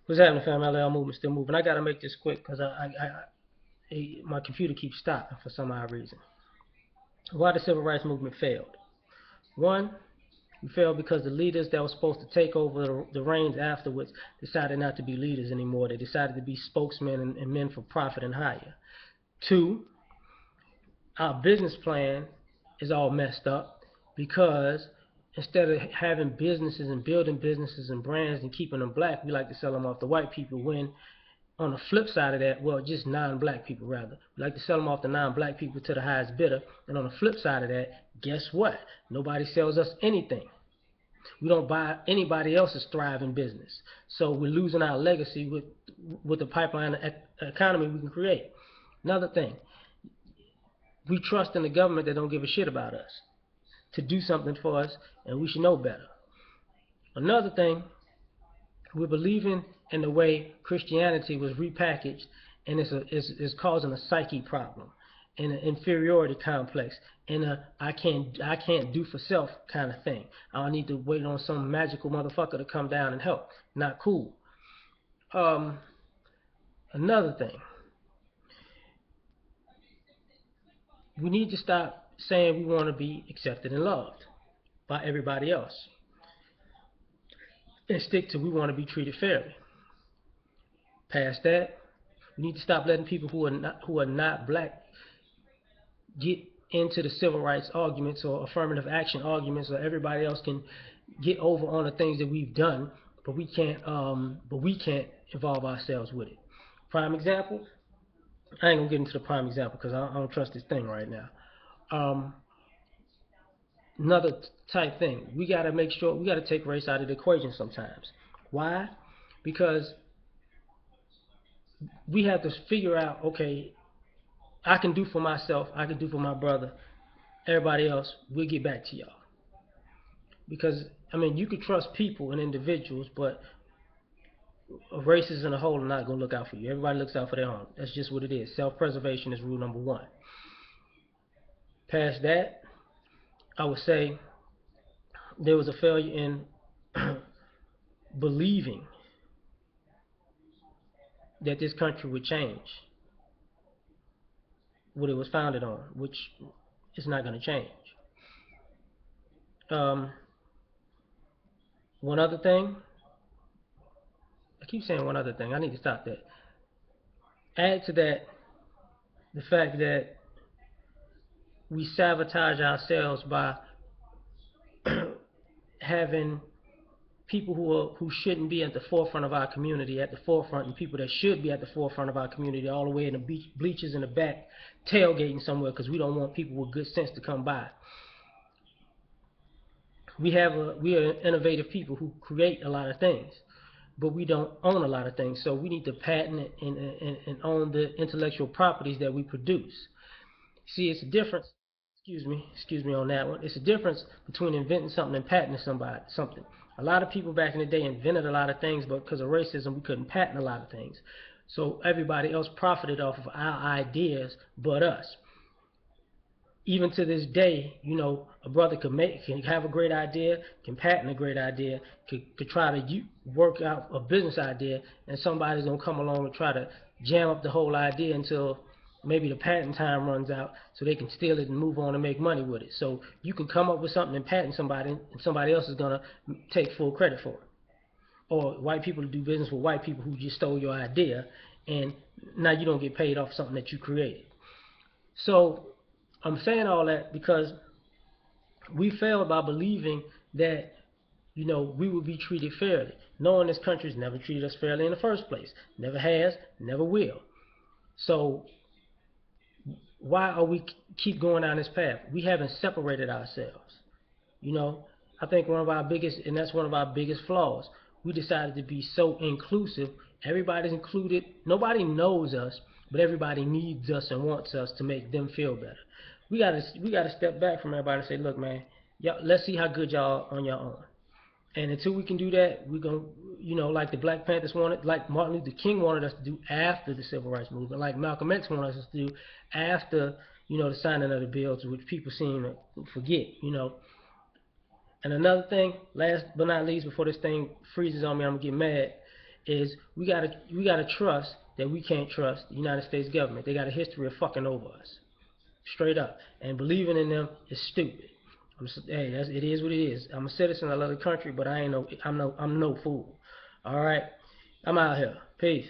What's happening, fam? L.A.R movement still moving. I gotta make this quick because my computer keeps stopping for some odd reason. Why the civil rights movement failed? One, we failed because the leaders that were supposed to take over the reins afterwards decided not to be leaders anymore. They decided to be spokesmen and men for profit and hire. Two, our business plan is all messed up because instead of having businesses and building businesses and brands and keeping them black, we like to sell them off to white people when on the flip side of that, well, just non-black people rather. We like to sell them off to non-black people to the highest bidder. And on the flip side of that, guess what? Nobody sells us anything. We don't buy anybody else's thriving business. So we're losing our legacy with the pipeline economy we can create. Another thing, we trust in the government that don't give a shit about us to do something for us, and we should know better. Another thing, we're believing in the way Christianity was repackaged, and it's causing a psyche problem, and an inferiority complex, and a I can't do for self kind of thing. I need to wait on some magical motherfucker to come down and help. Not cool. Um, Another thing, we need to stop saying we want to be accepted and loved by everybody else, and stick to we want to be treated fairly. Past that, we need to stop letting people who are not black get into the civil rights arguments or affirmative action arguments, or everybody else can get over on the things that we've done, but we can't involve ourselves with it. Prime example. I ain't gonna get into the prime example because I don't trust this thing right now. Um, Another type thing. We gotta make sure we gotta take race out of the equation sometimes. Why? Because we have to figure out, okay, I can do for myself, I can do for my brother, everybody else, we'll get back to y'all. Because I mean, you could trust people and individuals, but races in a whole are not gonna look out for you. Everybody looks out for their own. That's just what it is. Self-preservation is rule number one. Past that, I would say there was a failure in believing that this country would change what it was founded on, which is not going to change. Um, One other thing, I keep saying one other thing. I need to stop that. Add to that the fact that we sabotage ourselves by having people who shouldn't be at the forefront of our community at the forefront, and people that should be at the forefront of our community all the way in the bleachers in the back tailgating somewhere because we don't want people with good sense to come by. We are innovative people who create a lot of things, but we don't own a lot of things. So we need to patent and own the intellectual properties that we produce. See, it's a difference. Excuse me on that one. It's a difference between inventing something and patenting something. A lot of people back in the day invented a lot of things, but because of racism, we couldn't patent a lot of things. So everybody else profited off of our ideas, but us. Even to this day, a brother can have a great idea, can patent a great idea, could try to work out a business idea, and somebody's gonna come along and try to jam up the whole idea until maybe the patent time runs out, so they can steal it and move on and make money with it. So you can come up with something and patent somebody, and somebody else is gonna take full credit for it. Or white people do business with white people who just stole your idea, and now you don't get paid off something that you created. So I'm saying all that because we failed by believing that we would be treated fairly, knowing this country's never treated us fairly in the first place, never has, never will. So why are we keep going down this path? We haven't separated ourselves. You know, I think one of our biggest, and that's one of our biggest flaws. We decided to be so inclusive. Everybody's included. Nobody knows us, but everybody needs us and wants us to make them feel better. We gotta step back from everybody and say, look, man, y'all, let's see how good y'all are on your own. And until we can do that, we're gonna, like the Black Panthers wanted, like Martin Luther King wanted us to do after the Civil Rights Movement, like Malcolm X wanted us to do after, the signing of the bills, which people seem to forget. And another thing, last but not least, before this thing freezes on me, I'm gonna get mad, is we gotta trust that we can't trust the United States government. They got a history of fucking over us, straight up. And believing in them is stupid. Hey, it is what it is. I'm a citizen. I love the country, but I'm no fool. All right, I'm out here. Peace.